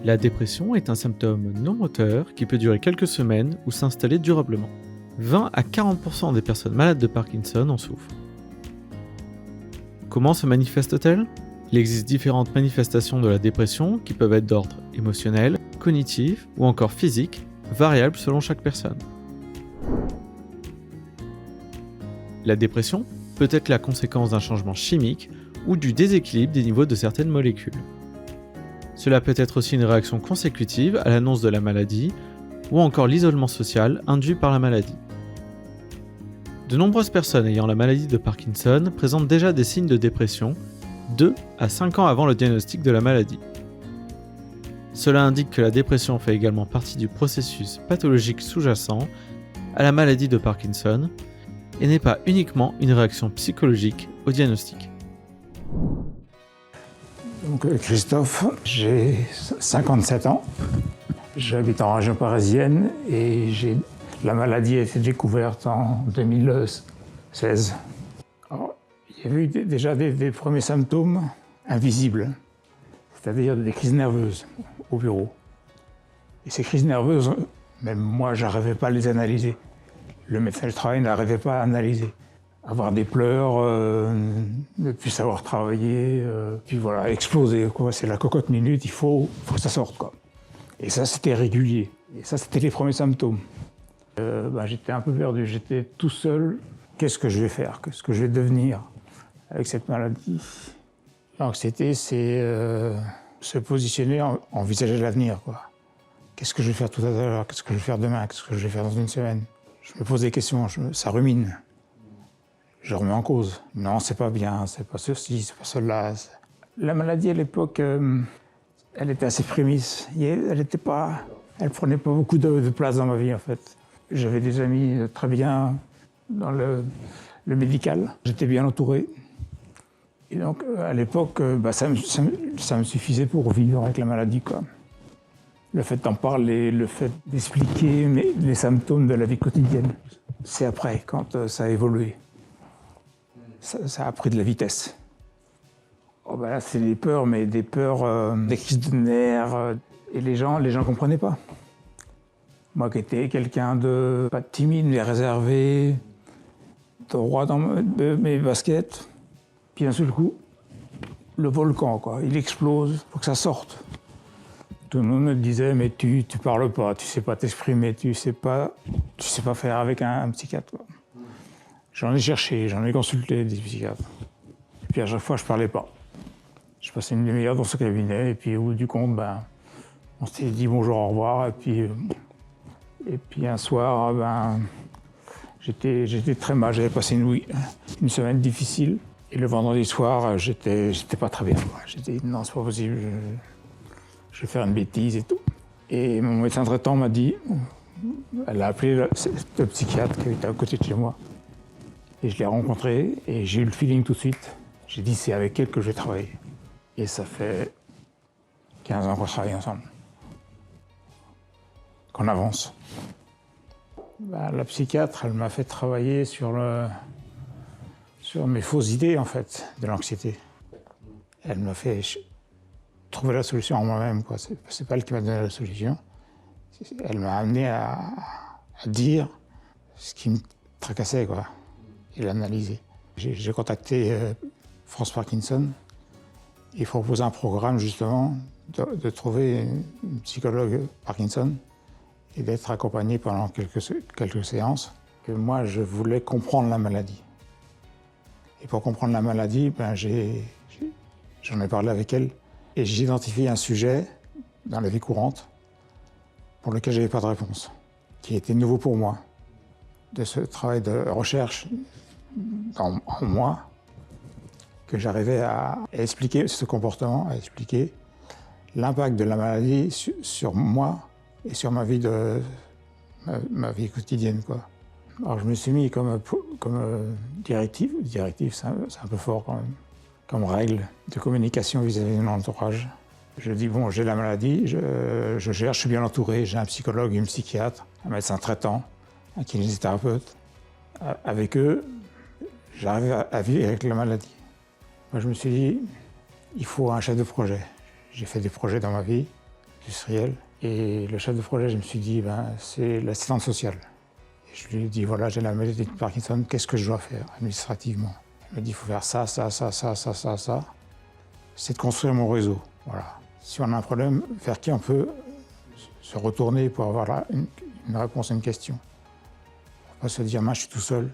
La dépression est un symptôme non moteur qui peut durer quelques semaines ou s'installer durablement. 20 à 40% des personnes malades de Parkinson en souffrent. Comment se manifeste-t-elle ? Il existe différentes manifestations de la dépression qui peuvent être d'ordre émotionnel, cognitif ou encore physique, variables selon chaque personne. La dépression peut être la conséquence d'un changement chimique ou du déséquilibre des niveaux de certaines molécules. Cela peut être aussi une réaction consécutive à l'annonce de la maladie ou encore l'isolement social induit par la maladie. De nombreuses personnes ayant la maladie de Parkinson présentent déjà des signes de dépression 2 à 5 ans avant le diagnostic de la maladie. Cela indique que la dépression fait également partie du processus pathologique sous-jacent à la maladie de Parkinson et n'est pas uniquement une réaction psychologique au diagnostic. Donc Christophe, j'ai 57 ans, j'habite en région parisienne et la maladie a été découverte en 2016. Alors, il y avait eu déjà des premiers symptômes invisibles, c'est-à-dire des crises nerveuses au bureau. Et ces crises nerveuses, même moi, je n'arrivais pas à les analyser. Le médecin du travail n'arrivait pas à analyser. Avoir des pleurs, ne plus savoir travailler, puis voilà, exploser, quoi. C'est la cocotte minute, il faut que ça sorte, quoi. Et ça, c'était régulier. Et ça, c'était les premiers symptômes. J'étais un peu perdu, j'étais tout seul. Qu'est-ce que je vais faire? Qu'est-ce que je vais devenir avec cette maladie? L'anxiété, c'est se positionner, envisager l'avenir, quoi. Qu'est-ce que je vais faire tout à l'heure? Qu'est-ce que je vais faire demain? Qu'est-ce que je vais faire dans une semaine? Je me pose des questions, ça rumine. Je remets en cause. Non, c'est pas bien, c'est pas ceci, c'est pas cela. La maladie à l'époque, elle était assez prémisse. Elle prenait pas beaucoup de place dans ma vie en fait. J'avais des amis très bien dans le médical. J'étais bien entouré. Et donc à l'époque, ça me suffisait pour vivre avec la maladie, quoi. Le fait d'en parler, le fait d'expliquer les symptômes de la vie quotidienne. C'est après, quand ça a évolué. Ça a pris de la vitesse. Là, c'est des peurs, mais des peurs, des crises de nerfs. Et les gens comprenaient pas. Moi qui étais quelqu'un de pas timide, mais réservé, droit dans mes baskets. Puis d'un seul coup, le volcan, quoi, il explose, faut que ça sorte. Tout le monde me disait, mais tu parles pas, tu sais pas t'exprimer, tu sais pas faire avec un psychiatre, quoi. J'en ai cherché, j'en ai consulté des psychiatres. Et puis à chaque fois, je parlais pas. Je passais une demi-heure dans ce cabinet, et puis au bout du compte, on s'était dit bonjour, au revoir. Et puis un soir, j'étais très mal, j'avais passé une semaine difficile. Et le vendredi soir, j'étais pas très bien, quoi. J'ai dit non, c'est pas possible, je vais faire une bêtise et tout. Et mon médecin traitant m'a dit, elle a appelé le psychiatre qui était à côté de chez moi. Et je l'ai rencontrée et j'ai eu le feeling tout de suite. J'ai dit, c'est avec elle que je vais travailler. Et ça fait 15 ans qu'on travaille ensemble. Qu'on avance. La psychiatre, elle m'a fait travailler sur mes fausses idées, en fait, de l'anxiété. Elle m'a fait trouver la solution en moi-même, quoi. C'est pas elle qui m'a donné la solution. Elle m'a amené à dire ce qui me tracassait, quoi. Et l'analyser. J'ai contacté France Parkinson. Il proposait un programme justement de trouver une psychologue Parkinson et d'être accompagné pendant quelques séances. Que moi, je voulais comprendre la maladie. Et pour comprendre la maladie, j'en ai parlé avec elle et j'ai identifié un sujet dans la vie courante pour lequel je n'avais pas de réponse, qui était nouveau pour moi. De ce travail de recherche en moi, que j'arrivais à expliquer ce comportement, à expliquer l'impact de la maladie sur moi et sur ma vie vie quotidienne, quoi. Alors je me suis mis comme directive, c'est un peu fort quand même, comme règle de communication vis-à-vis de mon entourage. Je dis bon, j'ai la maladie, je gère, je suis bien entouré, j'ai un psychologue, une psychiatre, un médecin traitant, un kinésithérapeute. Avec eux, j'arrive à vivre avec la maladie. Moi, je me suis dit, il faut un chef de projet. J'ai fait des projets dans ma vie, industriel. Et le chef de projet, je me suis dit, c'est l'assistante sociale. Et je lui ai dit, voilà, j'ai la maladie de Parkinson, qu'est-ce que je dois faire administrativement? Il m'a dit, il faut faire ça. C'est de construire mon réseau. Voilà. Si on a un problème, vers qui on peut se retourner pour avoir une réponse à une question. On va pas se dire, je suis tout seul.